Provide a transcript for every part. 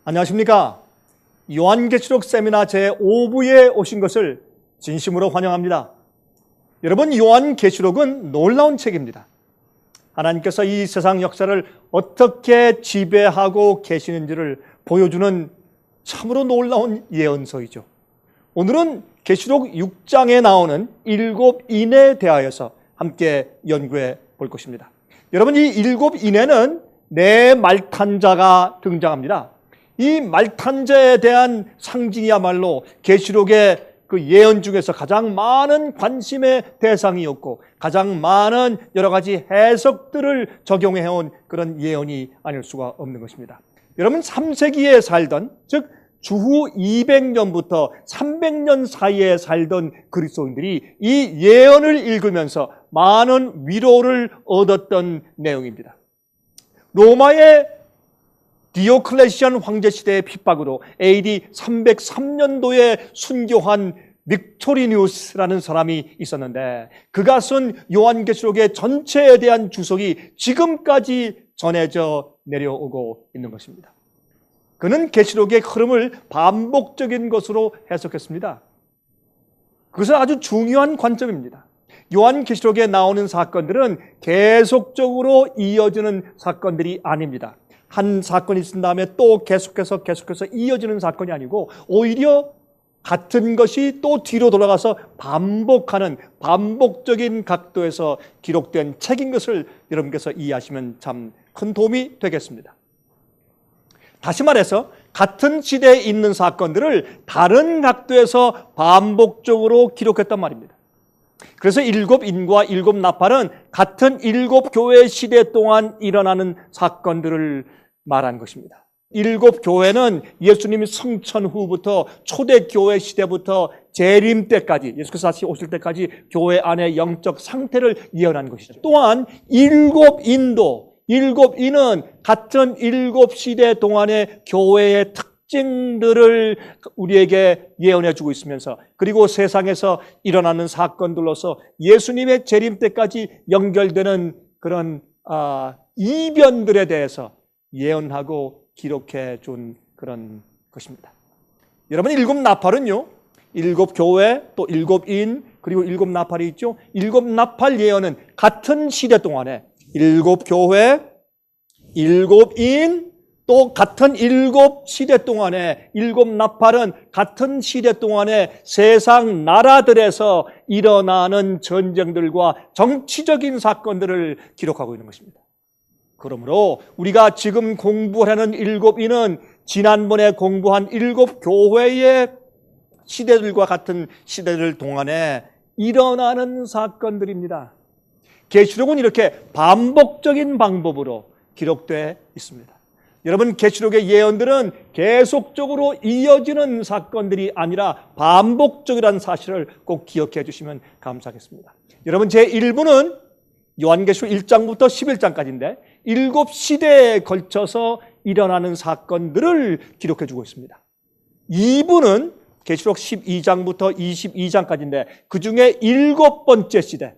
안녕하십니까. 요한계시록 세미나 제5부에 오신 것을 진심으로 환영합니다. 여러분, 요한계시록은 놀라운 책입니다. 하나님께서 이 세상 역사를 어떻게 지배하고 계시는지를 보여주는 참으로 놀라운 예언서이죠. 오늘은 계시록 6장에 나오는 7인에 대하여서 함께 연구해 볼 것입니다. 여러분, 이 7인에는 네 말탄 자가 등장합니다. 이 말탄 자에 대한 상징이야말로 계시록의 그 예언 중에서 가장 많은 관심의 대상이었고 가장 많은 여러 가지 해석들을 적용해온 그런 예언이 아닐 수가 없는 것입니다. 여러분, 3세기에 살던, 즉 주후 200년부터 300년 사이에 살던 그리스도인들이 이 예언을 읽으면서 많은 위로를 얻었던 내용입니다. 로마의 디오클레시안 황제 시대의 핍박으로 AD 303년도에 순교한 빅토리누스라는 사람이 있었는데 그가 쓴 요한계시록의 전체에 대한 주석이 지금까지 전해져 내려오고 있는 것입니다. 그는 계시록의 흐름을 반복적인 것으로 해석했습니다. 그것은 아주 중요한 관점입니다. 요한계시록에 나오는 사건들은 계속적으로 이어지는 사건들이 아닙니다. 한 사건이 있은 다음에 또 계속해서 이어지는 사건이 아니고 오히려 같은 것이 또 뒤로 돌아가서 반복하는 반복적인 각도에서 기록된 책인 것을 여러분께서 이해하시면 참 큰 도움이 되겠습니다. 다시 말해서 같은 시대에 있는 사건들을 다른 각도에서 반복적으로 기록했단 말입니다. 그래서 7인과 7나팔은 같은 7교회 시대 동안 일어나는 사건들을 말한 것입니다. 7교회는 예수님이 성천 후부터 초대교회 시대부터 재림 때까지, 예수께서 다시 오실 때까지 교회 안의 영적 상태를 예언한 것이죠. 또한 7인도, 7인은 같은 7시대 동안의 교회의 특징들을 우리에게 예언해 주고 있으면서 그리고 세상에서 일어나는 사건들로서 예수님의 재림 때까지 연결되는 그런 이변들에 대해서 예언하고 기록해 준 그런 것입니다. 여러분, 7나팔은요 7교회 또 7인 그리고 7나팔이 있죠. 7나팔 예언은 같은 시대 동안에 7교회 7인 또 같은 7시대 동안에 7나팔은 같은 시대 동안에 세상 나라들에서 일어나는 전쟁들과 정치적인 사건들을 기록하고 있는 것입니다. 그러므로 우리가 지금 공부하는 7인은 지난번에 공부한 7교회의 시대들과 같은 시대들 동안에 일어나는 사건들입니다. 계시록은 이렇게 반복적인 방법으로 기록되어 있습니다. 여러분, 계시록의 예언들은 계속적으로 이어지는 사건들이 아니라 반복적이라는 사실을 꼭 기억해 주시면 감사하겠습니다. 여러분, 제1부는 요한계시록 1장부터 11장까지인데 7시대에 걸쳐서 일어나는 사건들을 기록해 주고 있습니다. 2부는 계시록 12장부터 22장까지인데 그 중에 7번째 시대,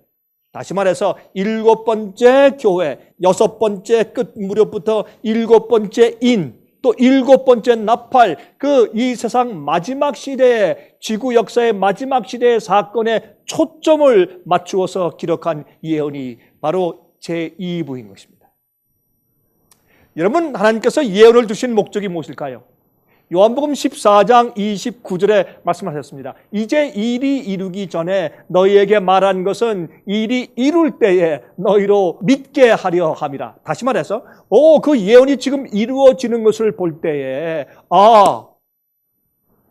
다시 말해서 7번째 교회, 6번째 끝 무렵부터 7번째 인, 또 7번째 나팔, 이 세상 마지막 시대의 지구 역사의 마지막 시대의 사건에 초점을 맞추어서 기록한 예언이 바로 제2부인 것입니다. 여러분, 하나님께서 예언을 주신 목적이 무엇일까요? 요한복음 14장 29절에 말씀하셨습니다. 이제 일이 이루기 전에 너희에게 말한 것은 일이 이룰 때에 너희로 믿게 하려 함이라. 다시 말해서 그 예언이 지금 이루어지는 것을 볼 때에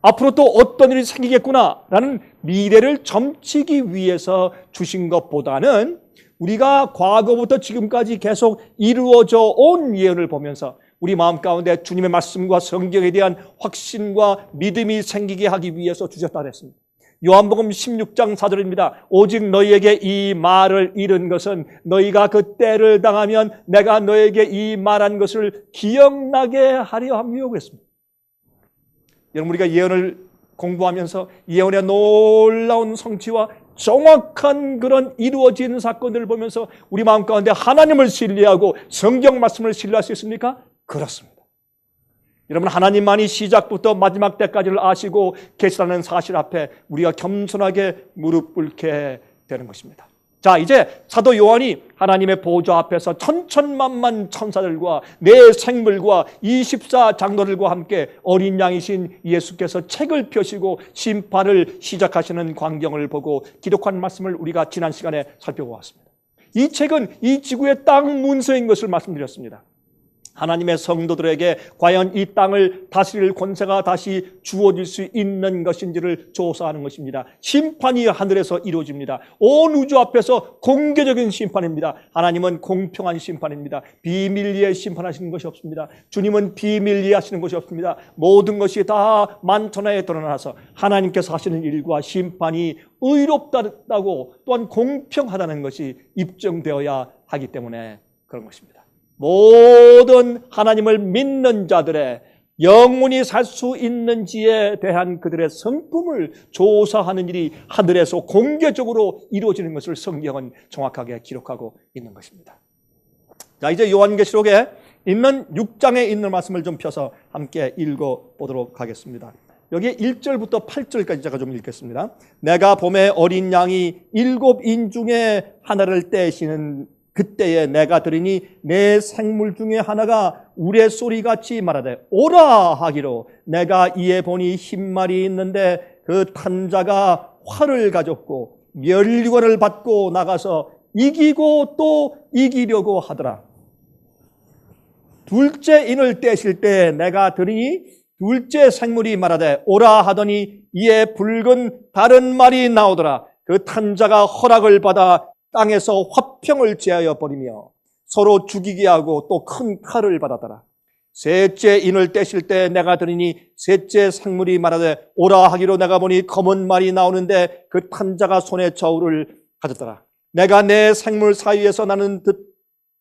앞으로 또 어떤 일이 생기겠구나라는 미래를 점치기 위해서 주신 것보다는 우리가 과거부터 지금까지 계속 이루어져 온 예언을 보면서 우리 마음 가운데 주님의 말씀과 성경에 대한 확신과 믿음이 생기게 하기 위해서 주셨다 그랬습니다. 요한복음 16장 4절입니다. 오직 너희에게 이 말을 이른 것은 너희가 그 때를 당하면 내가 너희에게 이 말한 것을 기억나게 하려 함이요 그랬습니다. 여러분, 우리가 예언을 공부하면서 예언의 놀라운 성취와 정확한 그런 이루어진 사건들을 보면서 우리 마음 가운데 하나님을 신뢰하고 성경 말씀을 신뢰할 수 있습니까? 그렇습니다. 여러분, 하나님만이 시작부터 마지막 때까지를 아시고 계시라는 사실 앞에 우리가 겸손하게 무릎 꿇게 되는 것입니다. 자, 이제 사도 요한이 하나님의 보좌 앞에서 천천만만 천사들과 내 생물과 24장로들과 함께 어린 양이신 예수께서 책을 펴시고 심판을 시작하시는 광경을 보고 기록한 말씀을 우리가 지난 시간에 살펴보았습니다. 이 책은 이 지구의 땅 문서인 것을 말씀드렸습니다. 하나님의 성도들에게 과연 이 땅을 다스릴 권세가 다시 주어질 수 있는 것인지를 조사하는 것입니다. 심판이 하늘에서 이루어집니다. 온 우주 앞에서 공개적인 심판입니다. 하나님은 공평한 심판입니다. 비밀리에 심판하시는 것이 없습니다. 주님은 비밀리에 하시는 것이 없습니다. 모든 것이 다 만천하에 드러나서 하나님께서 하시는 일과 심판이 의롭다고 또한 공평하다는 것이 입증되어야 하기 때문에 그런 것입니다. 모든 하나님을 믿는 자들의 영원히 살 수 있는지에 대한 그들의 성품을 조사하는 일이 하늘에서 공개적으로 이루어지는 것을 성경은 정확하게 기록하고 있는 것입니다. 자, 이제 요한계시록에 있는 6장에 있는 말씀을 좀 펴서 함께 읽어보도록 하겠습니다. 여기에 1절부터 8절까지 제가 좀 읽겠습니다. 내가 봄에 어린 양이 7인 중에 하나를 떼시는 그때에 내가 들으니 내 생물 중에 하나가 우레소리같이 말하되 오라 하기로 내가 이에 보니 흰말이 있는데 그 탄자가 활을 가졌고 멸류관을 받고 나가서 이기고 또 이기려고 하더라. 둘째 인을 떼실 때 내가 들으니 둘째 생물이 말하되 오라 하더니 이에 붉은 다른 말이 나오더라. 그 탄자가 허락을 받아 땅에서 화평을 제하여 버리며 서로 죽이게 하고 또 큰 칼을 받았더라. 셋째 인을 떼실 때 내가 들으니 셋째 생물이 말하되 오라 하기로 내가 보니 검은 말이 나오는데 그 탄자가 손에 저울을 가졌더라. 내가 내 생물 사이에서 나는 듯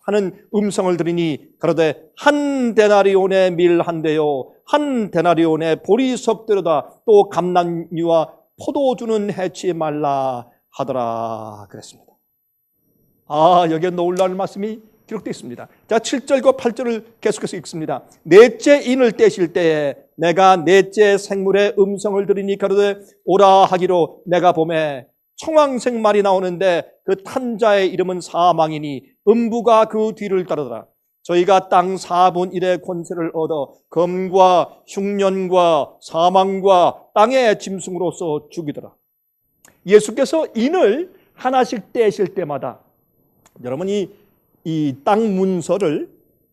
하는 음성을 들으니 그러되 한 데나리온의 밀 한 대요 한 데나리온의 보리석대로다 또 감람류와 포도주는 해치 말라 하더라 그랬습니다. 여기에 놀라운 말씀이 기록되어 있습니다. 자, 7절과 8절을 계속해서 읽습니다. 넷째 인을 떼실 때에 내가 넷째 생물의 음성을 들으니 가로되 오라 하기로 내가 봄에 청황색 말이 나오는데 그 탄자의 이름은 사망이니 음부가 그 뒤를 따르더라. 저희가 땅 4분 1의 권세를 얻어 검과 흉년과 사망과 땅의 짐승으로서 죽이더라. 예수께서 인을 하나씩 떼실 때마다 여러분이 이 땅 문서를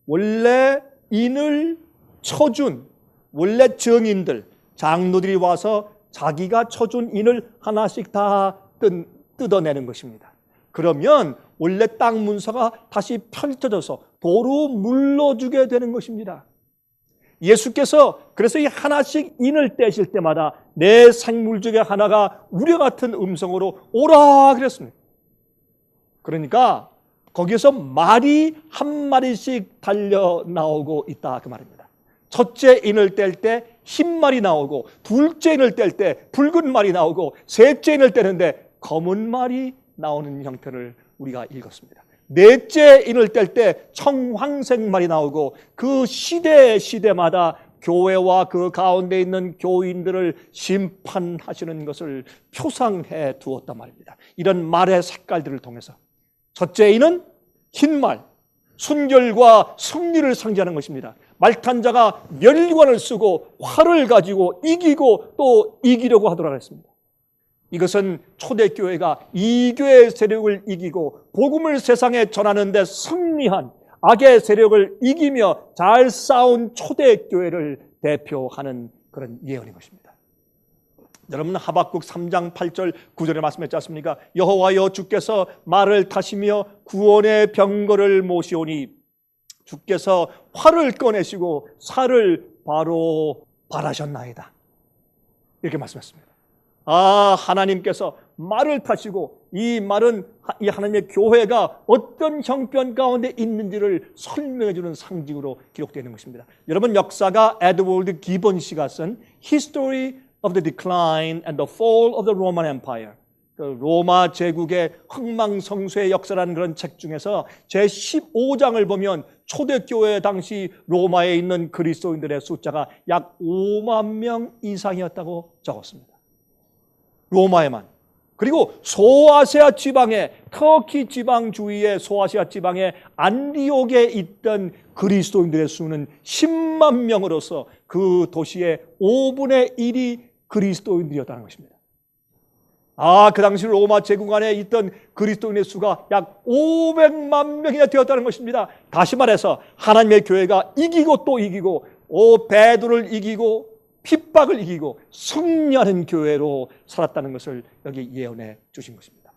원래 인을 쳐준 원래 증인들, 장로들이 와서 자기가 쳐준 인을 하나씩 다 뜯어내는 것입니다. 그러면 원래 땅 문서가 다시 펼쳐져서 도로 물러주게 되는 것입니다. 예수께서 그래서 이 하나씩 인을 떼실 때마다 내 생물 중에 하나가 우려 같은 음성으로 오라 그랬습니다. 그러니까 거기에서 말이 한 마리씩 달려 나오고 있다 그 말입니다. 첫째 인을 뗄 때 흰 말이 나오고 둘째 인을 뗄 때 붉은 말이 나오고 셋째 인을 떼는데 검은 말이 나오는 형태를 우리가 읽었습니다. 넷째 인을 뗄 때 청황색 말이 나오고 그 시대마다 교회와 그 가운데 있는 교인들을 심판하시는 것을 표상해 두었단 말입니다. 이런 말의 색깔들을 통해서 첫째 인은 흰말, 순결과 승리를 상징하는 것입니다. 말탄자가 멸관을 쓰고 활을 가지고 이기고 또 이기려고 하더라 했습니다. 이것은 초대교회가 이교의 세력을 이기고 복음을 세상에 전하는 데 승리한 악의 세력을 이기며 잘 싸운 초대교회를 대표하는 그런 예언인 것입니다. 여러분 하박국 3장 8절 9절에 말씀했지 않습니까? 여호와여 주께서 말을 타시며 구원의 병거를 모시오니 주께서 활을 꺼내시고 살을 바로 발하셨나이다. 이렇게 말씀했습니다. 하나님께서 말을 타시고 이 말은 이 하나님의 교회가 어떤 형편 가운데 있는지를 설명해 주는 상징으로 기록되어 있는 것입니다. 여러분 역사가 에드워드 기본 씨가 쓴 History of the Decline and the Fall of the Roman Empire, 그 로마 제국의 흥망성쇠의 역사라는 그런 책 중에서 제15장을 보면 초대교회 당시 로마에 있는 그리스도인들의 숫자가 약 5만 명 이상이었다고 적었습니다. 로마에만. 그리고 소아시아 지방의 터키 지방 주위의 소아시아 지방의 안디옥에 있던 그리스도인들의 수는 10만 명으로서 그 도시의 5분의 1이 그리스도인들이었다는 것입니다. 그 당시 로마 제국 안에 있던 그리스도인의 수가 약 500만 명이나 되었다는 것입니다. 다시 말해서 하나님의 교회가 이기고 또 이기고 베드로를 이기고 핍박을 이기고 승리하는 교회로 살았다는 것을 여기 예언해 주신 것입니다.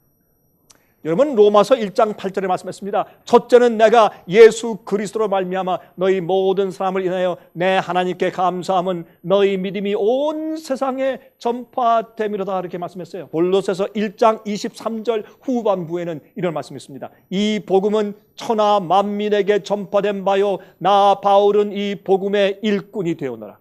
여러분, 로마서 1장 8절에 말씀했습니다. 첫째는 내가 예수 그리스도로 말미암아 너희 모든 사람을 인하여 내 하나님께 감사함은 너희 믿음이 온 세상에 전파됨이로다, 이렇게 말씀했어요. 골로새서 1장 23절 후반부에는 이런 말씀이 있습니다. 이 복음은 천하 만민에게 전파된 바요 나 바울은 이 복음의 일꾼이 되었노라.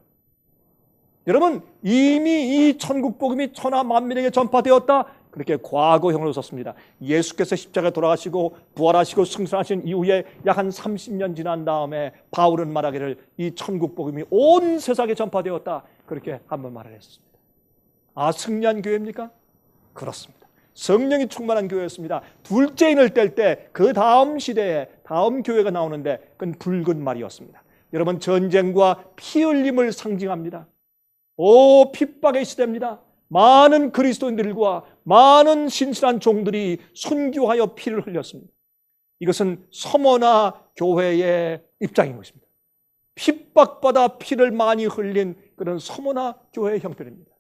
여러분, 이미 이 천국 복음이 천하 만민에게 전파되었다, 그렇게 과거형으로 썼습니다. 예수께서 십자가에 돌아가시고 부활하시고 승천하신 이후에 약 한 30년 지난 다음에 바울은 말하기를 이 천국 복음이 온 세상에 전파되었다, 그렇게 한번 말을 했습니다. 승리한 교회입니까? 그렇습니다. 성령이 충만한 교회였습니다. 둘째 인을 뗄 때 그 다음 시대에 다음 교회가 나오는데 그건 붉은 말이었습니다. 여러분, 전쟁과 피 흘림을 상징합니다. 핍박의 시대입니다. 많은 그리스도인들과 많은 신실한 종들이 순교하여 피를 흘렸습니다. 이것은 서머나 교회의 입장인 것입니다. 핍박받아 피를 많이 흘린 그런 서머나 교회의 형편입니다.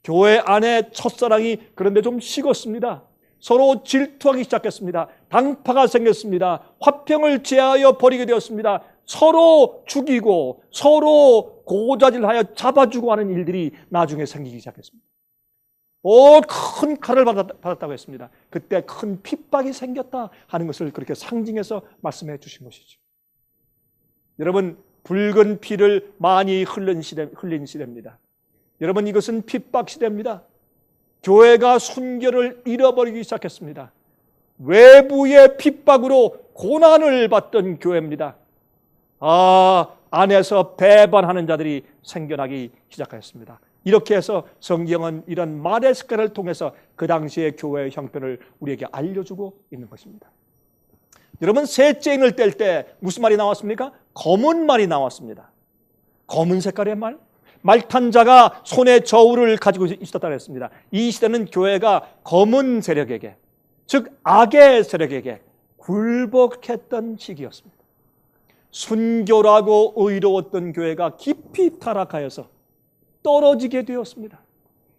교회 안에 첫사랑이 그런데 좀 식었습니다. 서로 질투하기 시작했습니다. 당파가 생겼습니다. 화평을 제하여 버리게 되었습니다. 서로 죽이고 서로 고자질하여 잡아주고 하는 일들이 나중에 생기기 시작했습니다. 큰 칼을 받았다고 했습니다. 그때 큰 핍박이 생겼다 하는 것을 그렇게 상징해서 말씀해 주신 것이죠. 여러분, 붉은 피를 많이 흘린 시대입니다. 여러분, 이것은 핍박 시대입니다. 교회가 순결을 잃어버리기 시작했습니다. 외부의 핍박으로 고난을 받던 교회입니다. 안에서 배반하는 자들이 생겨나기 시작하였습니다. 이렇게 해서 성경은 이런 말의 습관을 통해서 그 당시의 교회의 형편을 우리에게 알려주고 있는 것입니다. 여러분, 셋째 인을 뗄 때 무슨 말이 나왔습니까? 검은 말이 나왔습니다. 검은 색깔의 말? 말탄 자가 손에 저울을 가지고 있었다고 했습니다. 이 시대는 교회가 검은 세력에게, 즉 악의 세력에게 굴복했던 시기였습니다. 순교라고 의로웠던 교회가 깊이 타락하여서 떨어지게 되었습니다.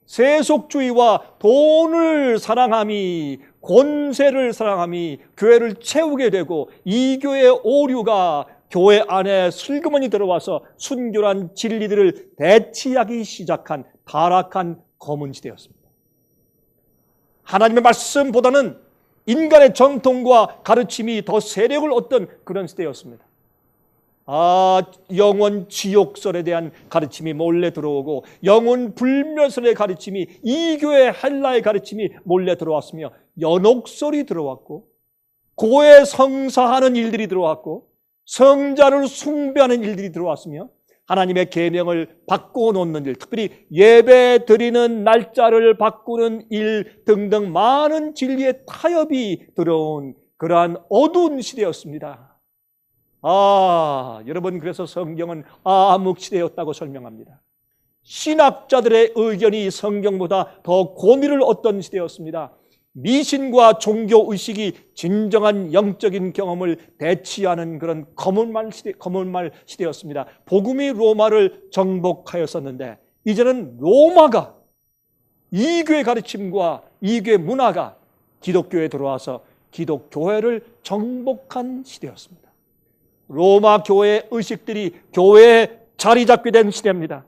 세속주의와 돈을 사랑함이, 권세를 사랑함이 교회를 채우게 되고 이 교회의 오류가 교회 안에 슬그머니 들어와서 순교란 진리들을 대치하기 시작한 타락한 검은 시대였습니다. 하나님의 말씀보다는 인간의 정통과 가르침이 더 세력을 얻던 그런 시대였습니다. 영원 지옥설에 대한 가르침이 몰래 들어오고 영원 불멸설의 가르침이, 이교의 헬라의 가르침이 몰래 들어왔으며 연옥설이 들어왔고 고해 성사하는 일들이 들어왔고 성자를 숭배하는 일들이 들어왔으며 하나님의 계명을 바꿔놓는 일, 특별히 예배 드리는 날짜를 바꾸는 일 등등 많은 진리의 타협이 들어온 그러한 어두운 시대였습니다. 여러분, 그래서 성경은 암흑시대였다고 설명합니다. 신학자들의 의견이 성경보다 더 권위를 얻던 시대였습니다. 미신과 종교의식이 진정한 영적인 경험을 대치하는 그런 검은 말 시대였습니다. 복음이 로마를 정복하였었는데 이제는 로마가 이교의 가르침과 이교의 문화가 기독교에 들어와서 기독교회를 정복한 시대였습니다. 로마 교회의 의식들이 교회에 자리 잡게 된 시대입니다.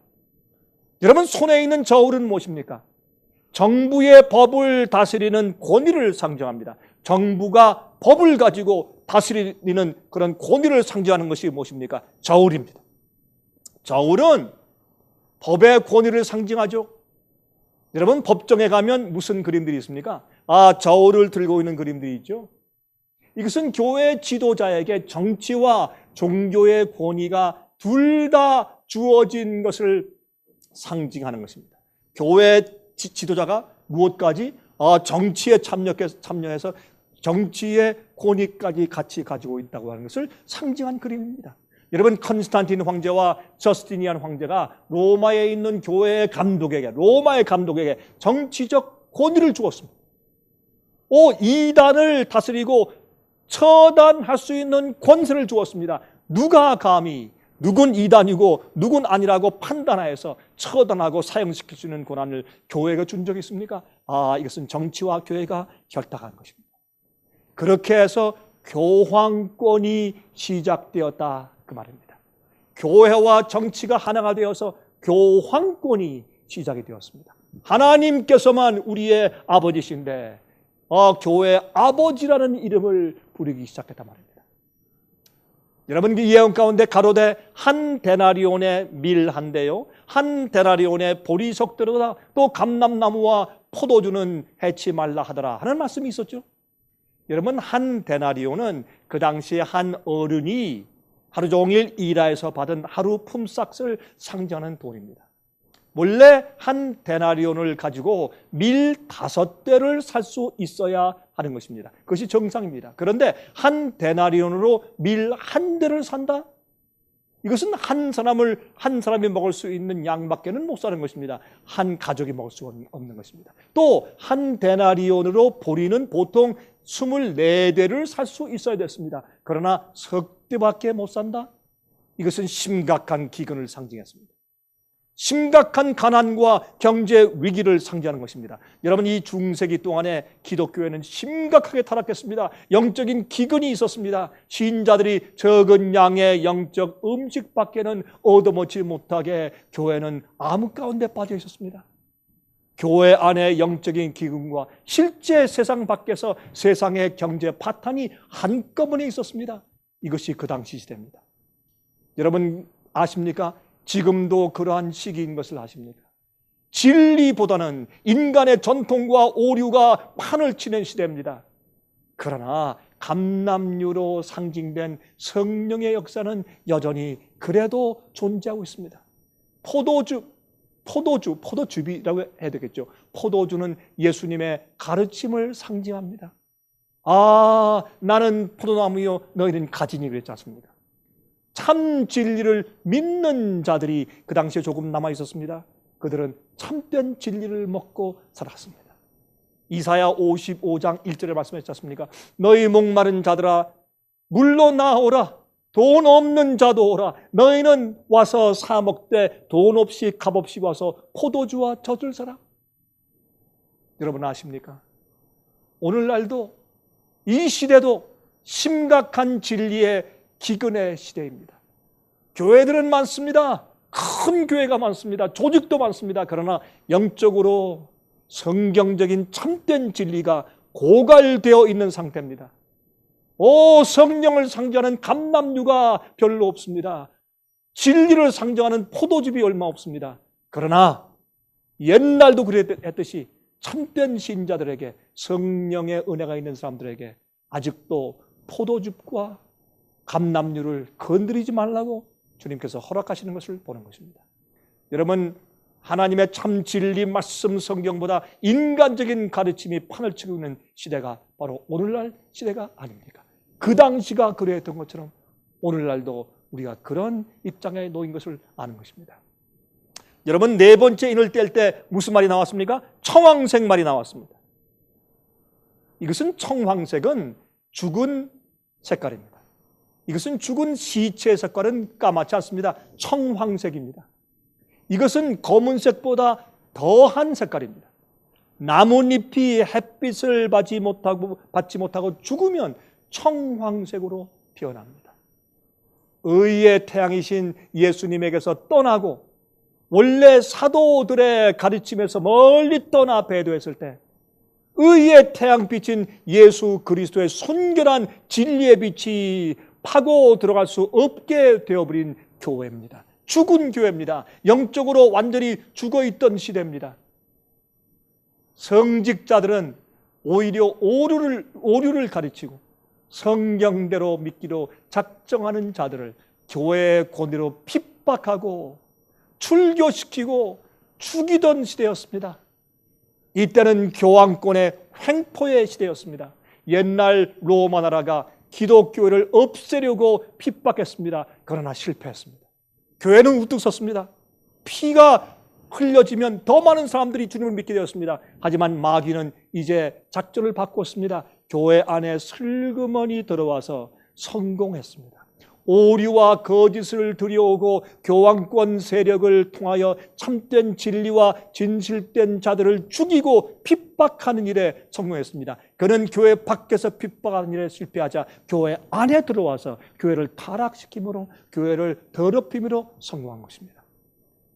여러분, 손에 있는 저울은 무엇입니까? 정부의 법을 다스리는 권위를 상징합니다. 정부가 법을 가지고 다스리는 그런 권위를 상징하는 것이 무엇입니까? 저울입니다. 저울은 법의 권위를 상징하죠. 여러분, 법정에 가면 무슨 그림들이 있습니까? 저울을 들고 있는 그림들이 있죠. 이것은 교회 지도자에게 정치와 종교의 권위가 둘 다 주어진 것을 상징하는 것입니다. 교회 지도자가 무엇까지? 정치에 참여해서 정치의 권위까지 같이 가지고 있다고 하는 것을 상징한 그림입니다. 여러분, 컨스탄틴 황제와 저스티니안 황제가 로마에 있는 교회의 감독에게, 로마의 감독에게 정치적 권위를 주었습니다. 이단을 다스리고 처단할 수 있는 권세를 주었습니다. 누가 감히 누군 이단이고 누군 아니라고 판단하여서 처단하고 사형시킬 수 있는 권한을 교회가 준 적이 있습니까? 이것은 정치와 교회가 결탁한 것입니다. 그렇게 해서 교황권이 시작되었다, 그 말입니다. 교회와 정치가 하나가 되어서 교황권이 시작이 되었습니다. 하나님께서만 우리의 아버지신데 교회 아버지라는 이름을 부르기 시작했단 말입니다. 여러분, 그 예언 가운데 가로되 한 데나리온의 밀 한 대요, 한 데나리온의 보리석대로다, 또 감람나무와 포도주는 해치 말라 하더라 하는 말씀이 있었죠. 여러분, 한 데나리온은 그 당시에 한 어른이 하루 종일 일하여서 받은 하루 품삯을 상징하는 돈입니다. 원래 한 데나리온을 가지고 밀 5대를 살 수 있어야 하는 것입니다. 그것이 정상입니다. 그런데 한 데나리온으로 밀 1대를 산다? 이것은 한 사람이 먹을 수 있는 양밖에는 못 사는 것입니다. 한 가족이 먹을 수 없는 것입니다. 또 한 데나리온으로 보리는 보통 24대를 살 수 있어야 됐습니다. 그러나 석 대밖에 못 산다? 이것은 심각한 기근을 상징했습니다. 심각한 가난과 경제 위기를 상징하는 것입니다. 여러분, 이 중세기 동안에 기독교회는 심각하게 타락했습니다. 영적인 기근이 있었습니다. 신자들이 적은 양의 영적 음식밖에는 얻어먹지 못하게 교회는 암흑 가운데 빠져 있었습니다. 교회 안에 영적인 기근과 실제 세상 밖에서 세상의 경제 파탄이 한꺼번에 있었습니다. 이것이 그 당시 시대입니다. 여러분 아십니까? 지금도 그러한 시기인 것을 아십니까? 진리보다는 인간의 전통과 오류가 판을 치는 시대입니다. 그러나 감람류로 상징된 성령의 역사는 여전히 그래도 존재하고 있습니다. 포도주비라고 해야 되겠죠. 포도주는 예수님의 가르침을 상징합니다. 나는 포도나무요 너희는 가지니 그랬지 않습니까? 참 진리를 믿는 자들이 그 당시에 조금 남아 있었습니다. 그들은 참된 진리를 먹고 살았습니다. 이사야 55장 1절에 말씀했지 않습니까? 너희 목마른 자들아 물로 나오라. 돈 없는 자도 오라. 너희는 와서 사 먹되 돈 없이 값 없이 와서 포도주와 젖을 사라. 여러분 아십니까? 오늘날도 이 시대도 심각한 진리의 기근의 시대입니다. 교회들은 많습니다. 큰 교회가 많습니다. 조직도 많습니다. 그러나 영적으로 성경적인 참된 진리가 고갈되어 있는 상태입니다. 성령을 상징하는 감람류가 별로 없습니다. 진리를 상징하는 포도즙이 얼마 없습니다. 그러나 옛날도 그랬듯이 참된 신자들에게 성령의 은혜가 있는 사람들에게 아직도 포도즙과 감람류를 건드리지 말라고 주님께서 허락하시는 것을 보는 것입니다. 여러분, 하나님의 참 진리 말씀 성경보다 인간적인 가르침이 판을 치고 있는 시대가 바로 오늘날 시대가 아닙니까? 그 당시가 그랬던 것처럼 오늘날도 우리가 그런 입장에 놓인 것을 아는 것입니다. 여러분, 네 번째 인을 뗄 때 무슨 말이 나왔습니까? 청황색 말이 나왔습니다. 이것은 청황색은 죽은 색깔입니다. 이것은 죽은 시체의 색깔은 까맣지 않습니다. 청황색입니다. 이것은 검은색보다 더한 색깔입니다. 나뭇잎이 햇빛을 받지 못하고 죽으면 청황색으로 변합니다. 의의 태양이신 예수님에게서 떠나고 원래 사도들의 가르침에서 멀리 떠나 배도했을 때 의의 태양빛인 예수 그리스도의 순결한 진리의 빛이 파고 들어갈 수 없게 되어버린 교회입니다. 죽은 교회입니다. 영적으로 완전히 죽어있던 시대입니다. 성직자들은 오히려 오류를 가르치고 성경대로 믿기로 작정하는 자들을 교회의 권위로 핍박하고 출교시키고 죽이던 시대였습니다. 이때는 교황권의 횡포의 시대였습니다. 옛날 로마 나라가 기독교를 없애려고 핍박했습니다. 그러나 실패했습니다. 교회는 우뚝 섰습니다. 피가 흘려지면 더 많은 사람들이 주님을 믿게 되었습니다. 하지만 마귀는 이제 작전을 바꿨습니다. 교회 안에 슬그머니 들어와서 성공했습니다. 오류와 거짓을 들여오고 교황권 세력을 통하여 참된 진리와 진실된 자들을 죽이고 핍박하는 일에 성공했습니다. 그는 교회 밖에서 핍박하는 일에 실패하자 교회 안에 들어와서 교회를 타락시킴으로, 교회를 더럽힘으로 성공한 것입니다.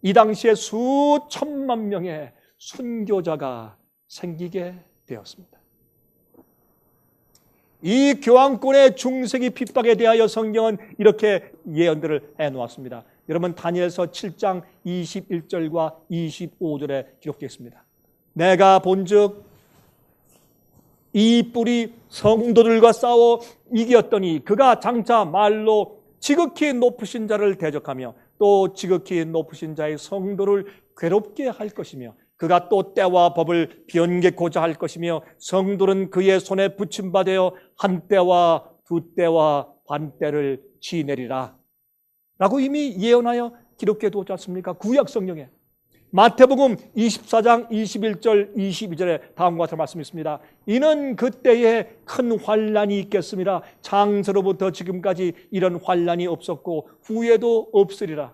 이 당시에 수천만 명의 순교자가 생기게 되었습니다. 이 교황권의 중생의 핍박에 대하여 성경은 이렇게 예언들을 해놓았습니다. 여러분, 다니엘서 7장 21절과 25절에 기록되어 있습니다. 내가 본즉 이 뿔이 성도들과 싸워 이겼더니 그가 장차 말로 지극히 높으신 자를 대적하며 또 지극히 높으신 자의 성도를 괴롭게 할 것이며 그가 또 때와 법을 변개코자 할 것이며 성도는 그의 손에 붙임받아 한 때와 두 때와 반 때를 지내리라 라고 이미 예언하여 기록해 두었지 않습니까? 구약 성경에. 마태복음 24장 21절 22절에 다음과 같은 말씀이 있습니다. 이는 그때에 큰 환난이 있겠습니다. 창세로부터 지금까지 이런 환난이 없었고 후에도 없으리라.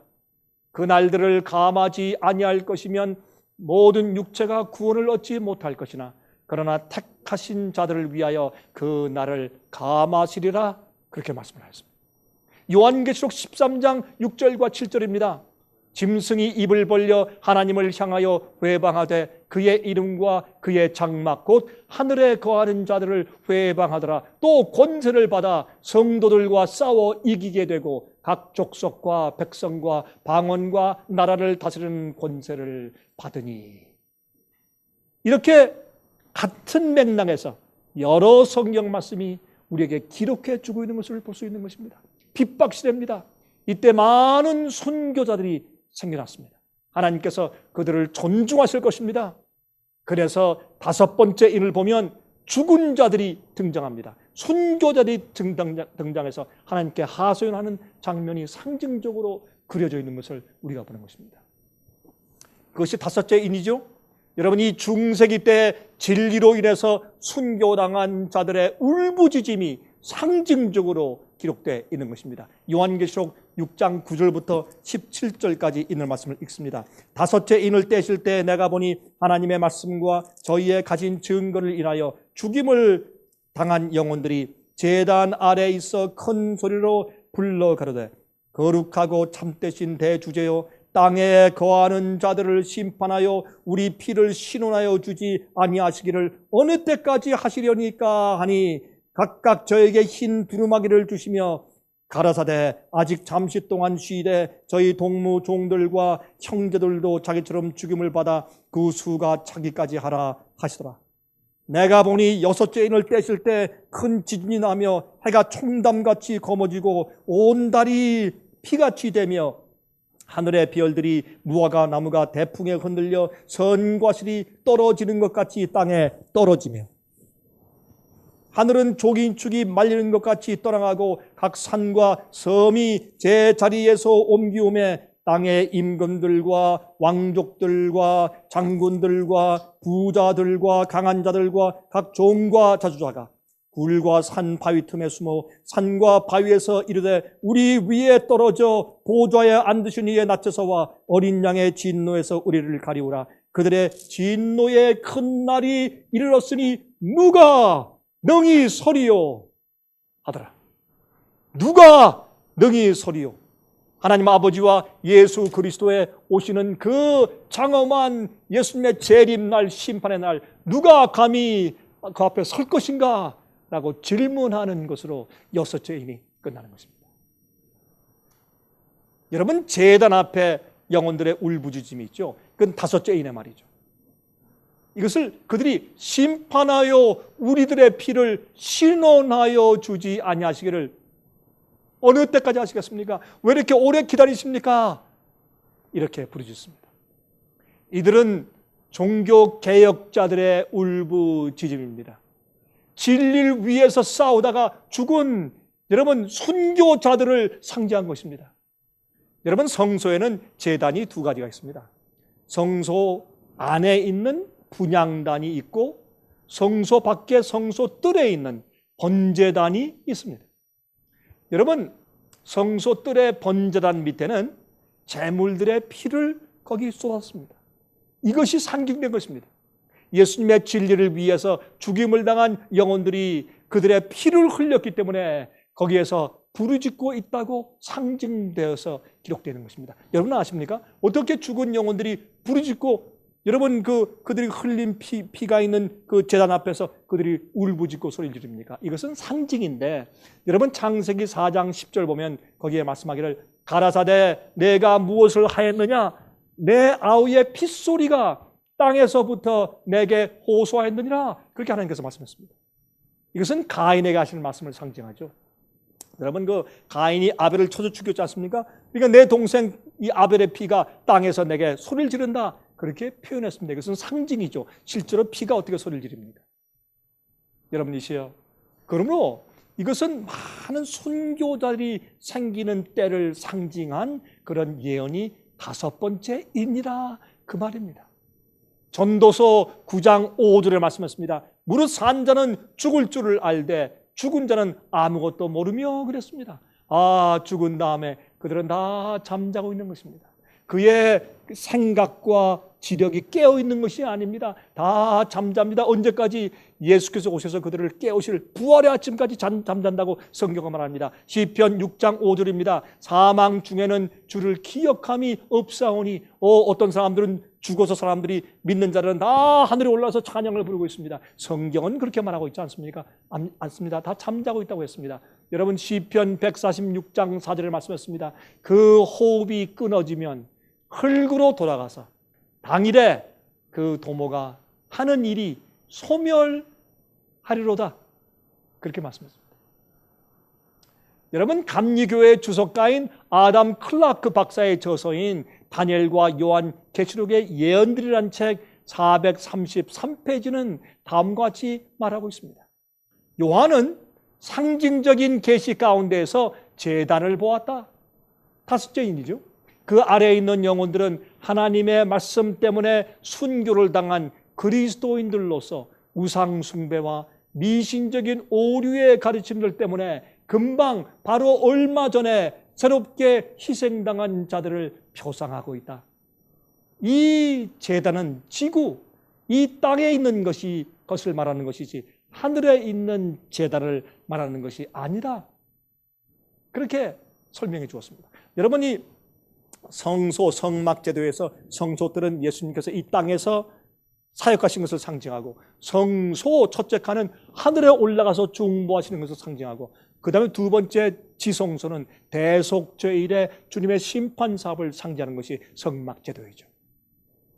그 날들을 감하지 아니할 것이면 모든 육체가 구원을 얻지 못할 것이나 그러나 택하신 자들을 위하여 그 날을 감하시리라. 그렇게 말씀을 하셨습니다. 요한계시록 13장 6절과 7절입니다. 짐승이 입을 벌려 하나님을 향하여 회방하되 그의 이름과 그의 장막 곧 하늘에 거하는 자들을 회방하더라. 또 권세를 받아 성도들과 싸워 이기게 되고 각 족속과 백성과 방언과 나라를 다스리는 권세를 받으니. 이렇게 같은 맥락에서 여러 성경 말씀이 우리에게 기록해 주고 있는 것을 볼 수 있는 것입니다. 핍박 시대입니다. 이때 많은 순교자들이 생겨났습니다. 하나님께서 그들을 존중하실 것입니다. 그래서 다섯 번째 인을 보면 죽은 자들이 등장합니다. 순교자들이 등장해서 하나님께 하소연하는 장면이 상징적으로 그려져 있는 것을 우리가 보는 것입니다. 그것이 다섯째 인이죠. 여러분, 이 중세기 때 진리로 인해서 순교당한 자들의 울부짖음이 상징적으로 기록되어 있는 것입니다. 요한계시록 6장 9절부터 17절까지 있는 말씀을 읽습니다. 다섯째 인을 떼실 때 내가 보니 하나님의 말씀과 저희의 가진 증거를 인하여 죽임을 당한 영혼들이 제단 아래에 있어 큰 소리로 불러 가로되 거룩하고 참되신 대주제여 땅에 거하는 자들을 심판하여 우리 피를 신원하여 주지 아니하시기를 어느 때까지 하시려니까 하니 각각 저에게 흰 두루마기를 주시며 가라사대 아직 잠시 동안 쉬되 저희 동무 종들과 형제들도 자기처럼 죽임을 받아 그 수가 차기까지 하라 하시더라. 내가 보니 여섯째 인을 떼실 때 큰 지진이 나며 해가 총담같이 검어지고 온 달이 피같이 되며 하늘의 별들이 무화과 나무가 대풍에 흔들려 선과 실이 떨어지는 것 같이 땅에 떨어지며 하늘은 조긴축이 말리는 것 같이 떠나가고 각 산과 섬이 제 자리에서 옮기우매 땅의 임금들과 왕족들과 장군들과 부자들과 강한 자들과 각 종과 자주자가 굴과 산 바위 틈에 숨어 산과 바위에서 이르되 우리 위에 떨어져 보좌에 앉으신 이의 낮춰서와 어린 양의 진노에서 우리를 가리우라. 그들의 진노의 큰 날이 이르렀으니 누가 능히 서리요 하더라. 누가 능히 서리요. 하나님 아버지와 예수 그리스도의 오시는 그 장엄한 예수님의 재림날, 심판의 날, 누가 감히 그 앞에 설 것인가? 라고 질문하는 것으로 여섯째 인이 끝나는 것입니다. 여러분, 제단 앞에 영혼들의 울부짖음이 있죠. 그건 다섯째 인의 말이죠. 이것을 그들이 심판하여 우리들의 피를 신원하여 주지 아니하시기를 어느 때까지 하시겠습니까? 왜 이렇게 오래 기다리십니까? 이렇게 부르짖습니다. 이들은 종교개혁자들의 울부짖음입니다. 진리를 위해서 싸우다가 죽은 여러분 순교자들을 상징한 것입니다. 여러분 성소에는 제단이 두 가지가 있습니다. 성소 안에 있는 분향단이 있고 성소 밖에 성소 뜰에 있는 번제단이 있습니다. 여러분 성소 뜰의 번제단 밑에는 제물들의 피를 거기 쏟았습니다. 이것이 상징된 것입니다. 예수님의 진리를 위해서 죽임을 당한 영혼들이 그들의 피를 흘렸기 때문에 거기에서 부르짖고 있다고 상징되어서 기록되는 것입니다. 여러분 아십니까? 어떻게 죽은 영혼들이 부르짖고 여러분 그들이 흘린 피가 있는 그 제단 앞에서 그들이 울부짖고 소리를 지릅니까? 이것은 상징인데 여러분 창세기 4장 10절 보면 거기에 말씀하기를 가라사대 내가 무엇을 하였느냐 내 아우의 핏소리가 땅에서부터 내게 호소하였느니라 그렇게 하나님께서 말씀했습니다. 이것은 가인에게 하시는 말씀을 상징하죠. 여러분 그 가인이 아벨을 쳐서 죽였지 않습니까? 그러니까 내 동생 이 아벨의 피가 땅에서 내게 소리를 지른다 그렇게 표현했습니다. 이것은 상징이죠. 실제로 피가 어떻게 소리를 지릅니까? 여러분이시여. 그러므로 이것은 많은 순교자들이 생기는 때를 상징한 그런 예언이 5번째이니라 그 말입니다. 전도서 9장 5절에 말씀했습니다. 무릇 산 자는 죽을 줄을 알되 죽은 자는 아무것도 모르며 그랬습니다. 죽은 다음에 그들은 다 잠자고 있는 것입니다. 그의 생각과 지력이 깨어있는 것이 아닙니다. 다 잠잡니다. 언제까지? 예수께서 오셔서 그들을 깨우실 부활의 아침까지 잠잔다고 성경은 말합니다. 시편 6장 5절입니다. 사망 중에는 주를 기억함이 없사오니 어떤 사람들은 죽어서 사람들이 믿는 자들은 다 하늘에 올라서 찬양을 부르고 있습니다. 성경은 그렇게 말하고 있지 않습니까? 않습니다. 다 잠자고 있다고 했습니다. 여러분 시편 146장 4절에 말씀했습니다. 그 호흡이 끊어지면 흙으로 돌아가서 당일에 그 도모가 하는 일이 소멸하리로다 그렇게 말씀했습니다. 여러분 감리교회 주석가인 아담 클라크 박사의 저서인 다니엘과 요한 계시록의 예언들이라는 책 433페이지는 다음과 같이 말하고 있습니다. 요한은 상징적인 계시 가운데에서 제단을 보았다. 5째 인이죠. 그 아래에 있는 영혼들은 하나님의 말씀 때문에 순교를 당한 그리스도인들로서 우상 숭배와 미신적인 오류의 가르침들 때문에 금방 바로 얼마 전에 새롭게 희생당한 자들을 표상하고 있다. 이 제단은 지구, 이 땅에 있는 것을 말하는 것이지 하늘에 있는 제단을 말하는 것이 아니라 그렇게 설명해 주었습니다. 여러분이 성소, 성막제도에서 성소들은 예수님께서 이 땅에서 사역하신 것을 상징하고 성소 첫째 칸은 하늘에 올라가서 중보하시는 것을 상징하고 그 다음에 두 번째 지성소는 대속죄일에 주님의 심판사업을 상징하는 것이 성막제도이죠.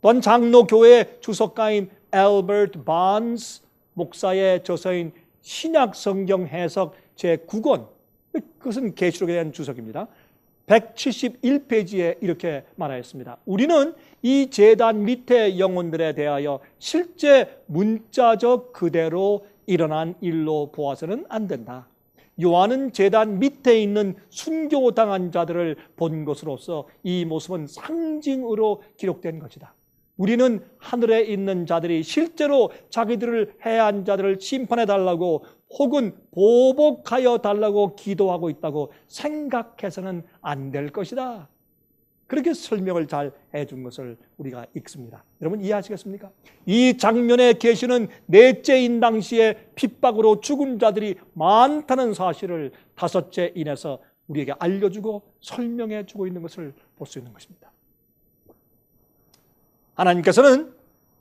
또한 장로교회 주석가인 엘버트 반스 목사의 저서인 신약성경 해석 제9권 그것은 계시록에 대한 주석입니다. 171페이지에 이렇게 말하였습니다. 우리는 이 제단 밑에 영혼들에 대하여 실제 문자적 그대로 일어난 일로 보아서는 안 된다. 요한은 제단 밑에 있는 순교당한 자들을 본 것으로서 이 모습은 상징으로 기록된 것이다. 우리는 하늘에 있는 자들이 실제로 자기들을 해한 자들을 심판해 달라고 혹은 보복하여 달라고 기도하고 있다고 생각해서는 안 될 것이다. 그렇게 설명을 잘 해준 것을 우리가 읽습니다. 여러분 이해하시겠습니까? 이 장면의 계시는 넷째인 당시에 핍박으로 죽은 자들이 많다는 사실을 5째 인해서 우리에게 알려주고 설명해 주고 있는 것을 볼 수 있는 것입니다. 하나님께서는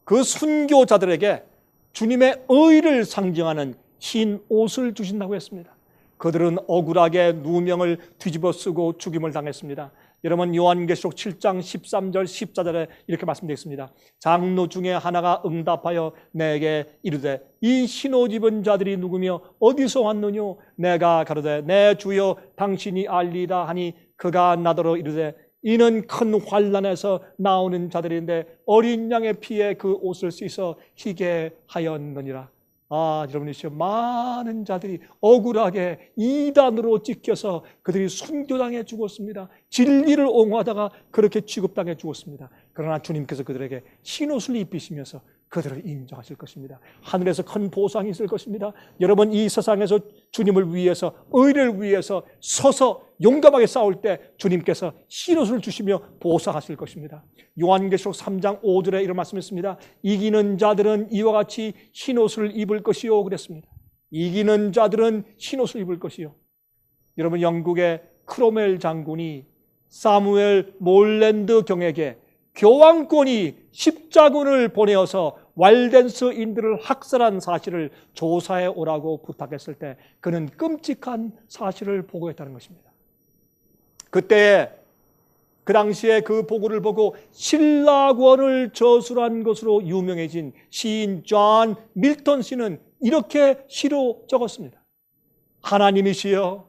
그 순교자들에게 주님의 의를 상징하는 흰 옷을 주신다고 했습니다. 그들은 억울하게 누명을 뒤집어 쓰고 죽임을 당했습니다. 여러분 요한계시록 7장 13절 14절에 이렇게 말씀되어 있습니다. 장로 중에 하나가 응답하여 내게 이르되 이 신옷 입은 자들이 누구며 어디서 왔느뇨? 내가 가로되 내 주여 당신이 알리다 하니 그가 나더러 이르되 이는 큰 환난에서 나오는 자들인데 어린 양의 피에 그 옷을 씻어 희게 하였느니라. 여러분이 많은 자들이 억울하게 이단으로 찍혀서 그들이 순교당해 죽었습니다. 진리를 옹호하다가 그렇게 취급당해 죽었습니다. 그러나 주님께서 그들에게 흰옷을 입히시면서 그들을 인정하실 것입니다. 하늘에서 큰 보상이 있을 것입니다. 여러분 이 세상에서 주님을 위해서 의를 위해서 서서 용감하게 싸울 때 주님께서 흰옷을 주시며 보상하실 것입니다. 요한계시록 3장 5절에 이런 말씀이 있습니다. 이기는 자들은 이와 같이 흰옷을 입을 것이요 그랬습니다. 이기는 자들은 흰옷을 입을 것이요. 여러분 영국의 크로멜 장군이 사무엘 몰랜드 경에게 교황권이 십자군을 보내어서 왈덴스인들을 학살한 사실을 조사해 오라고 부탁했을 때 그는 끔찍한 사실을 보고했다는 것입니다. 그때 그 당시에 그 보고를 보고 신라권을 저술한 것으로 유명해진 시인 존 밀턴 씨는 이렇게 시로 적었습니다. 하나님이시여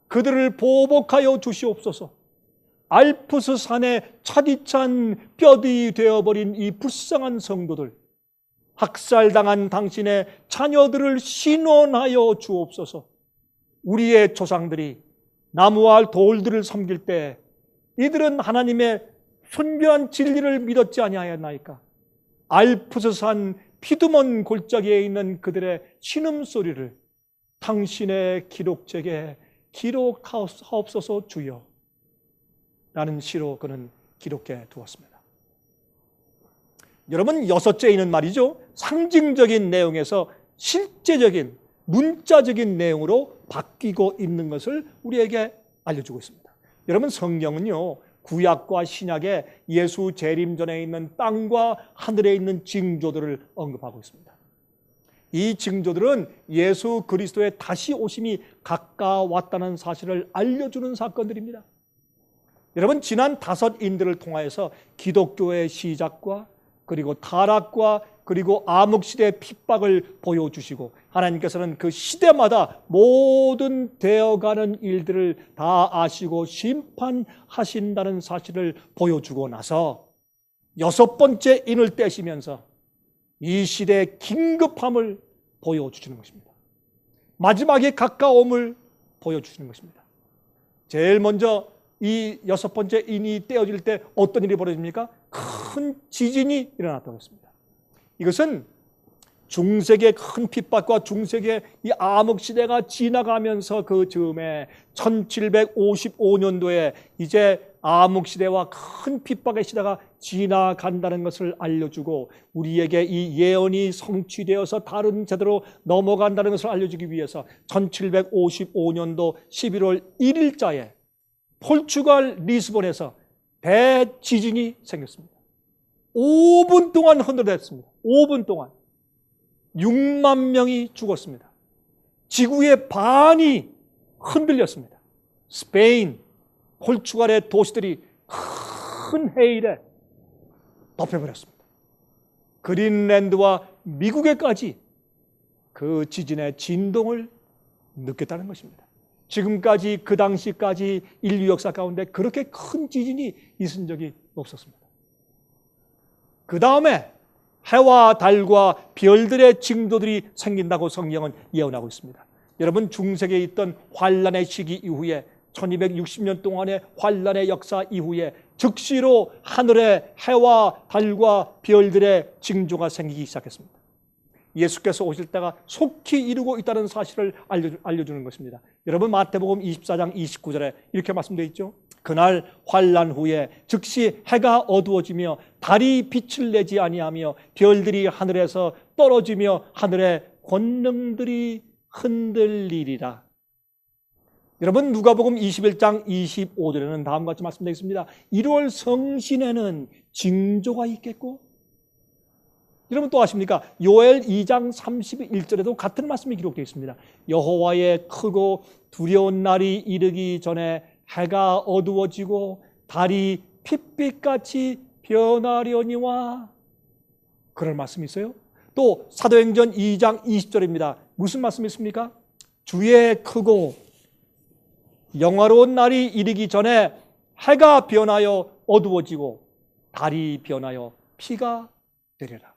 그들을 보복하여 주시옵소서. 알프스 산에 차디찬 뼈들이 되어버린 이 불쌍한 성도들, 학살당한 당신의 자녀들을 신원하여 주옵소서. 우리의 조상들이 나무와 돌들을 섬길 때 이들은 하나님의 순교한 진리를 믿었지 아니하였나이까? 알프스산 피두먼 골짜기에 있는 그들의 신음소리를 당신의 기록책에 기록하옵소서 주여 라는 시로 그는 기록해 두었습니다. 여러분 여섯째 있는 말이죠. 상징적인 내용에서 실제적인 문자적인 내용으로 바뀌고 있는 것을 우리에게 알려주고 있습니다. 여러분 성경은요 구약과 신약에 예수 재림 전에 있는 땅과 하늘에 있는 징조들을 언급하고 있습니다. 이 징조들은 예수 그리스도의 다시 오심이 가까웠다는 사실을 알려주는 사건들입니다. 여러분 지난 5인들을 통하여서 기독교의 시작과 그리고 타락과 그리고 암흑시대의 핍박을 보여주시고 하나님께서는 그 시대마다 모든 되어가는 일들을 다 아시고 심판하신다는 사실을 보여주고 나서 6번째 인을 떼시면서 이 시대의 긴급함을 보여주시는 것입니다. 마지막에 가까움을 보여주시는 것입니다. 제일 먼저 이 6번째 인이 떼어질 때 어떤 일이 벌어집니까? 큰 지진이 일어났다고 했습니다. 이것은 중세기의 큰 핍박과 중세기의 이 암흑시대가 지나가면서 그 즈음에 1755년도에 이제 암흑시대와 큰 핍박의 시대가 지나간다는 것을 알려주고 우리에게 이 예언이 성취되어서 다른 제대로 넘어간다는 것을 알려주기 위해서 1755년도 11월 1일자에 포르투갈 리스본에서 대지진이 생겼습니다. 5분 동안 흔들렸습니다. 5분 동안 6만 명이 죽었습니다. 지구의 반이 흔들렸습니다. 스페인, 포르투갈의 도시들이 큰 해일에 덮여버렸습니다. 그린랜드와 미국에까지 그 지진의 진동을 느꼈다는 것입니다. 지금까지 그 당시까지 인류 역사 가운데 그렇게 큰 지진이 있은 적이 없었습니다. 그 다음에 해와 달과 별들의 징조들이 생긴다고 성경은 예언하고 있습니다. 여러분 중세기에 있던 환란의 시기 이후에 1260년 동안의 환란의 역사 이후에 즉시로 하늘에 해와 달과 별들의 징조가 생기기 시작했습니다. 예수께서 오실 때가 속히 이루고 있다는 사실을 알려주는 것입니다. 여러분 마태복음 24장 29절에 이렇게 말씀되어 있죠. 그날 환란 후에 즉시 해가 어두워지며 달이 빛을 내지 아니하며 별들이 하늘에서 떨어지며 하늘의 권능들이 흔들리리라. 여러분 누가복음 21장 25절에는 다음과 같이 말씀되어 있습니다. 1월 성신에는 징조가 있겠고 여러분 또 아십니까? 요엘 2장 31절에도 같은 말씀이 기록되어 있습니다. 여호와의 크고 두려운 날이 이르기 전에 해가 어두워지고 달이 핏빛같이 변하려니와. 그런 말씀이 있어요. 또 사도행전 2장 20절입니다. 무슨 말씀이 있습니까? 주의 크고 영화로운 날이 이르기 전에 해가 변하여 어두워지고 달이 변하여 피가 되리라.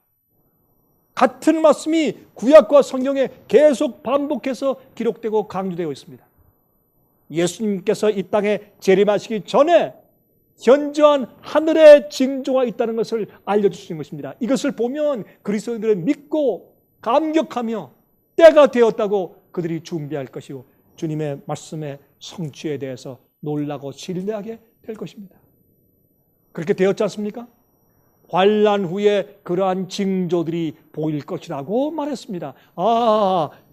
같은 말씀이 구약과 성경에 계속 반복해서 기록되고 강조되어 있습니다. 예수님께서 이 땅에 재림하시기 전에 현저한 하늘의 징조가 있다는 것을 알려주시는 것입니다. 이것을 보면 그리스도인들은 믿고 감격하며 때가 되었다고 그들이 준비할 것이고 주님의 말씀의 성취에 대해서 놀라고 신뢰하게 될 것입니다. 그렇게 되었지 않습니까? 환난 후에 그러한 징조들이 보일 것이라고 말했습니다.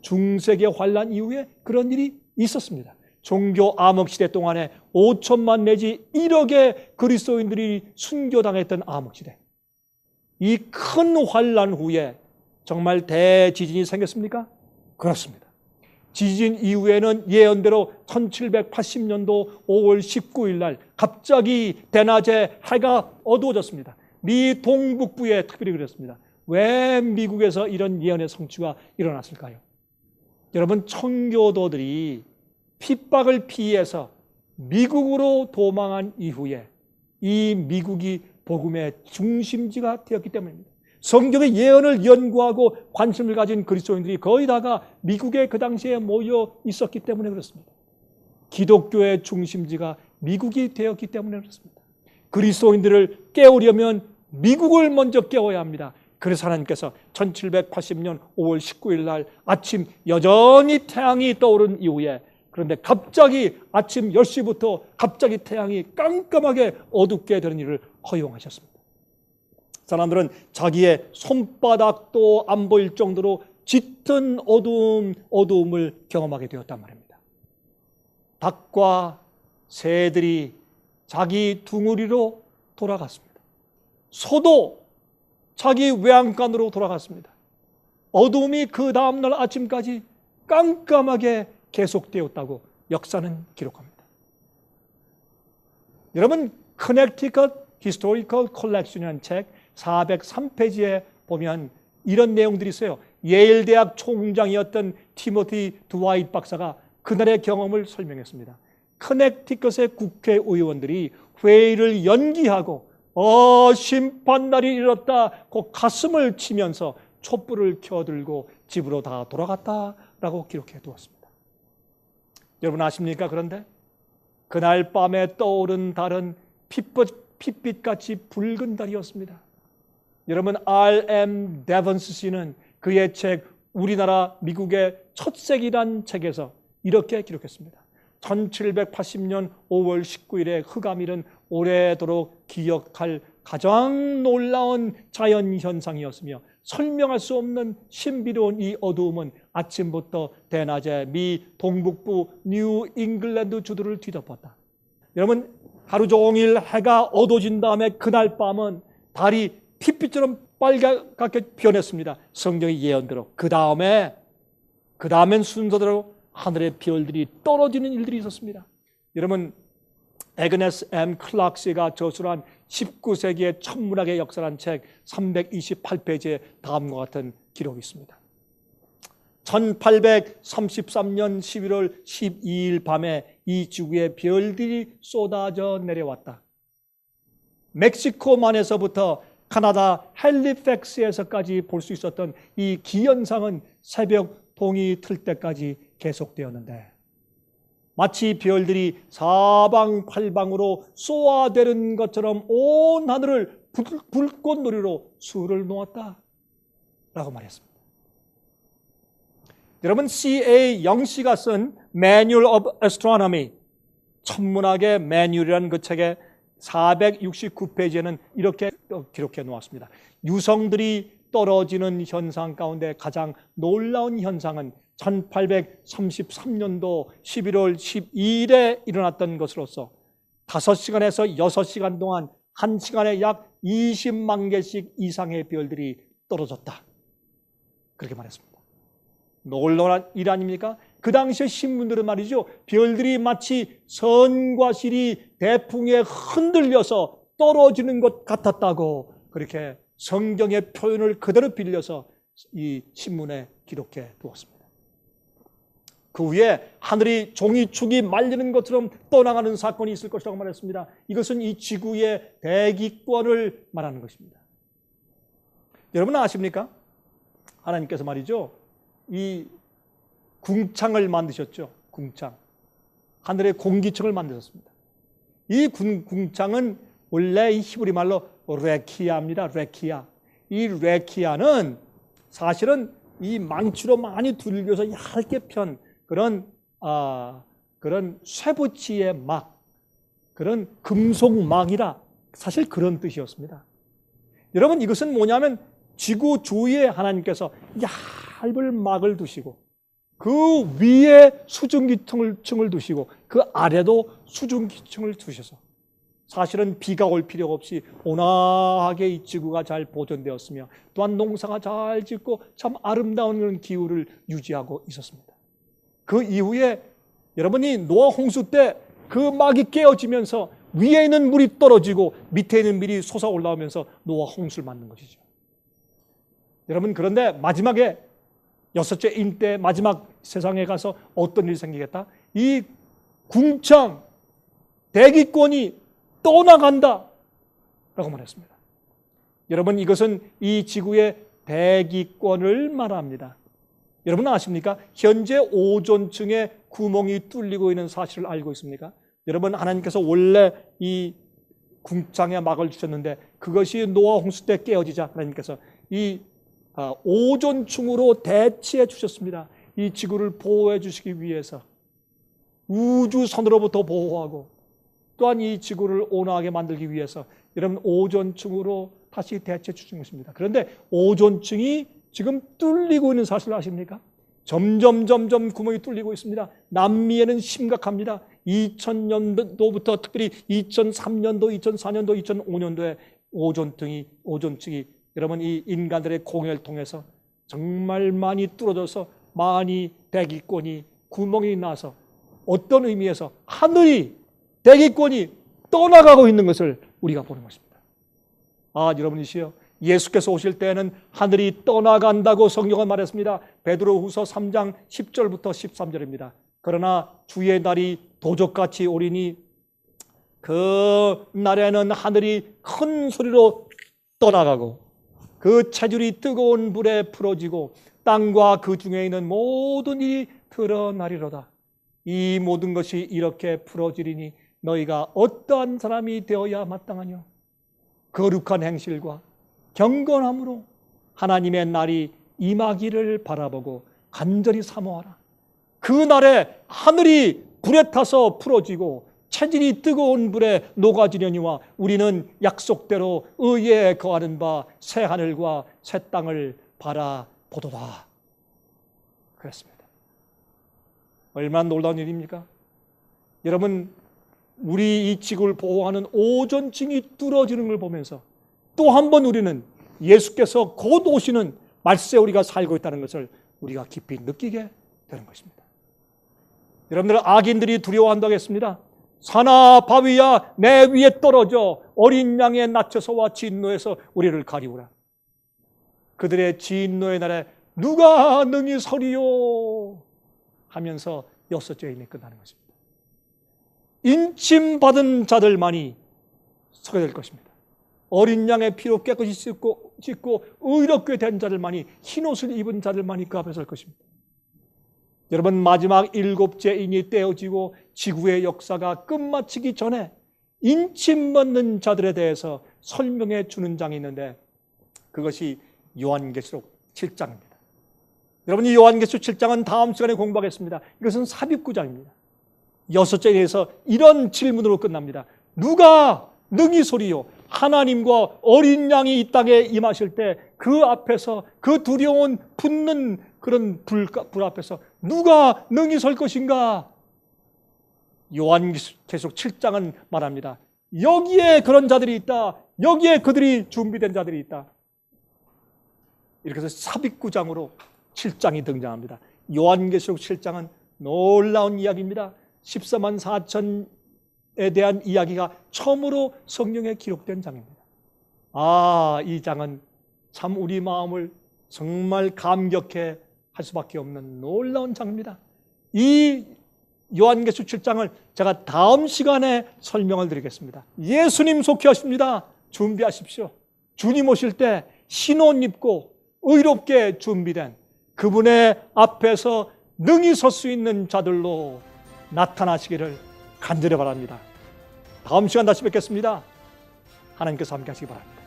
중세기 환난 이후에 그런 일이 있었습니다. 종교 암흑시대 동안에 5천만 내지 1억의 그리스도인들이 순교당했던 암흑시대. 이 큰 환난 후에 정말 대지진이 생겼습니까? 그렇습니다. 지진 이후에는 예언대로 1780년도 5월 19일 날 갑자기 대낮에 해가 어두워졌습니다. 미 동북부에 특별히 그랬습니다. 왜 미국에서 이런 예언의 성취가 일어났을까요? 여러분, 청교도들이 핍박을 피해서 미국으로 도망한 이후에 이 미국이 복음의 중심지가 되었기 때문입니다. 성경의 예언을 연구하고 관심을 가진 그리스도인들이 거의 다가 미국에 그 당시에 모여 있었기 때문에 그렇습니다. 기독교의 중심지가 미국이 되었기 때문에 그렇습니다. 그리스도인들을 깨우려면 미국을 먼저 깨워야 합니다. 그래서 하나님께서 1780년 5월 19일 날 아침 여전히 태양이 떠오른 이후에, 그런데 갑자기 아침 10시부터 갑자기 태양이 깜깜하게 어둡게 되는 일을 허용하셨습니다. 사람들은 자기의 손바닥도 안 보일 정도로 짙은 어두움을 경험하게 되었단 말입니다. 닭과 새들이 자기 둥우리로 돌아갔습니다. 소도 자기 외양간으로 돌아갔습니다. 어두움이 그 다음날 아침까지 깜깜하게 계속되었다고 역사는 기록합니다. 여러분, Connecticut Historical Collection이라는 책 403페이지에 보면 이런 내용들이 있어요. 예일 대학 총장이었던 티모티 드와이트 박사가 그날의 경험을 설명했습니다. 커넥티컷의 국회의원들이 회의를 연기하고 심판날이 이르렀다고 가슴을 치면서 촛불을 켜들고 집으로 다 돌아갔다라고 기록해 두었습니다. 여러분 아십니까? 그런데 그날 밤에 떠오른 달은 핏빛같이 붉은 달이었습니다. 여러분, R.M. 데번스 씨는 그의 책 우리나라 미국의 첫색이란 책에서 이렇게 기록했습니다. 1780년 5월 19일에 흑암일은 오래도록 기억할 가장 놀라운 자연현상이었으며 설명할 수 없는 신비로운 이 어두움은 아침부터 대낮에 미 동북부 뉴 잉글랜드 주들을 뒤덮었다. 여러분, 하루 종일 해가 어두워진 다음에 그날 밤은 달이 핏빛처럼 빨갛게 변했습니다. 성경의 예언대로. 그 다음엔 순서대로 하늘의 별들이 떨어지는 일들이 있었습니다. 여러분, 애그네스 M. 클락스가 저술한 19세기의 천문학의 역사란 책 328페이지에 다음과 같은 기록이 있습니다. 1833년 11월 12일 밤에 이 지구에 별들이 쏟아져 내려왔다. 멕시코만에서부터 카나다 헬리팩스에서까지 볼 수 있었던 이 기현상은 새벽 동이 틀 때까지 계속되었는데 마치 별들이 사방팔방으로 쏘아대는 것처럼 온 하늘을 불꽃놀이로 수를 놓았다라고 말했습니다. 여러분, C.A. 영씨가 쓴 Manual of Astronomy, 천문학의 매뉴얼이라는 그 책의 469페이지에는 이렇게 기록해 놓았습니다. 유성들이 떨어지는 현상 가운데 가장 놀라운 현상은 1833년도 11월 12일에 일어났던 것으로서 5시간에서 6시간 동안 1시간에 약 20만 개씩 이상의 별들이 떨어졌다. 그렇게 말했습니다. 놀라운 일 아닙니까? 그 당시의 신문들은 말이죠, 별들이 마치 선과 실이 대풍에 흔들려서 떨어지는 것 같았다고 그렇게 성경의 표현을 그대로 빌려서 이 신문에 기록해 두었습니다. 그 위에 하늘이 종이축이 말리는 것처럼 떠나가는 사건이 있을 것이라고 말했습니다. 이것은 이 지구의 대기권을 말하는 것입니다. 여러분 아십니까? 하나님께서 말이죠, 이 궁창을 만드셨죠. 궁창. 하늘의 공기층을 만드셨습니다. 이 궁창은 원래 이 히브리 말로 레키아입니다. 레키아. 이 레키아는 사실은 이 망치로 많이 두들겨서 얇게 편 그런 쇠붙이의 막, 그런 금속막이라 사실 그런 뜻이었습니다. 여러분 이것은 뭐냐면 지구 주위에 하나님께서 얇은 막을 두시고 그 위에 수증기층을 두시고 그 아래도 수증기층을 두셔서 사실은 비가 올 필요가 없이 온화하게 이 지구가 잘 보존되었으며 또한 농사가 잘 짓고 참 아름다운 그런 기후를 유지하고 있었습니다. 그 이후에 여러분이 노아 홍수 때 그 막이 깨어지면서 위에 있는 물이 떨어지고 밑에 있는 물이 솟아 올라오면서 노아 홍수를 만든 것이죠. 여러분 그런데 마지막에 여섯째 인 때 마지막 세상에 가서 어떤 일이 생기겠다? 이 궁창 대기권이 떠나간다 라고 말했습니다. 여러분 이것은 이 지구의 대기권을 말합니다. 여러분 아십니까? 현재 오존층에 구멍이 뚫리고 있는 사실을 알고 있습니까? 여러분 하나님께서 원래 이 궁창에 막을 주셨는데 그것이 노아 홍수 때 깨어지자 하나님께서 이 오존층으로 대치해 주셨습니다. 이 지구를 보호해 주시기 위해서 우주선으로부터 보호하고 또한 이 지구를 온화하게 만들기 위해서 여러분 오존층으로 다시 대체해 주신 것입니다. 그런데 오존층이 지금 뚫리고 있는 사실을 아십니까? 점점 구멍이 뚫리고 있습니다. 남미에는 심각합니다. 2000년도부터 특별히 2003년도, 2004년도, 2005년도에 오존층이 여러분 이 인간들의 공해를 통해서 정말 많이 뚫어져서 많이 대기권이 구멍이 나서 어떤 의미에서 하늘이 대기권이 떠나가고 있는 것을 우리가 보는 것입니다. 여러분이시여, 예수께서 오실 때에는 하늘이 떠나간다고 성경은 말했습니다. 베드로후서 3장 10절부터 13절입니다. 그러나 주의 날이 도적같이 오리니 그 날에는 하늘이 큰 소리로 떠나가고 그 체줄이 뜨거운 불에 풀어지고 땅과 그 중에 있는 모든 일이 드러나리로다. 이 모든 것이 이렇게 풀어지리니 너희가 어떠한 사람이 되어야 마땅하냐? 거룩한 행실과 경건함으로 하나님의 날이 임하기를 바라보고 간절히 사모하라. 그 날에 하늘이 불에 타서 풀어지고 체질이 뜨거운 불에 녹아지려니와 우리는 약속대로 의에 거하는 바 새 하늘과 새 땅을 바라보도다. 그랬습니다. 얼마나 놀라운 일입니까? 여러분, 우리 이 지구를 보호하는 오존층이 뚫어지는 걸 보면서 또 한 번 우리는 예수께서 곧 오시는 말세에 우리가 살고 있다는 것을 우리가 깊이 느끼게 되는 것입니다. 여러분들, 악인들이 두려워한다고 했습니다. 산아 바위야 내 위에 떨어져 어린 양의 낮춰서와 진노에서 우리를 가리우라. 그들의 진노의 날에 누가 능히 서리요 하면서 여섯째 인이 끝나는 것입니다. 인침받은 자들만이 서게 될 것입니다. 어린 양의 피로 깨끗이 씻고 의롭게 된 자들만이, 흰옷을 입은 자들만이 그 앞에 설 것입니다. 여러분, 마지막 일곱째 인이 떼어지고 지구의 역사가 끝마치기 전에 인침받는 자들에 대해서 설명해 주는 장이 있는데 그것이 요한계시록 7장입니다. 여러분, 이 요한계시록 7장은 다음 시간에 공부하겠습니다. 이것은 삽입구장입니다. 여섯째 인에서 이런 질문으로 끝납니다. 누가 능히 소리요? 하나님과 어린 양이 이 땅에 임하실 때 그 앞에서, 그 두려운 붙는 그런 불 앞에서 누가 능히 설 것인가? 요한계시록 7장은 말합니다. 여기에 그런 자들이 있다. 여기에 그들이 준비된 자들이 있다. 이렇게 해서 삽입구장으로 7장이 등장합니다. 요한계시록 7장은 놀라운 이야기입니다. 14만 4천에 대한 이야기가 처음으로 성경에 기록된 장입니다. 이 장은 참 우리 마음을 정말 감격해 할 수밖에 없는 놀라운 장입니다. 이 요한계시록 7장을 제가 다음 시간에 설명을 드리겠습니다. 예수님 속회하십니다. 준비하십시오. 주님 오실 때 흰옷 입고 의롭게 준비된 그분의 앞에서 능히 설 수 있는 자들로 나타나시기를 간절히 바랍니다. 다음 시간 다시 뵙겠습니다. 하나님께서 함께 하시기 바랍니다.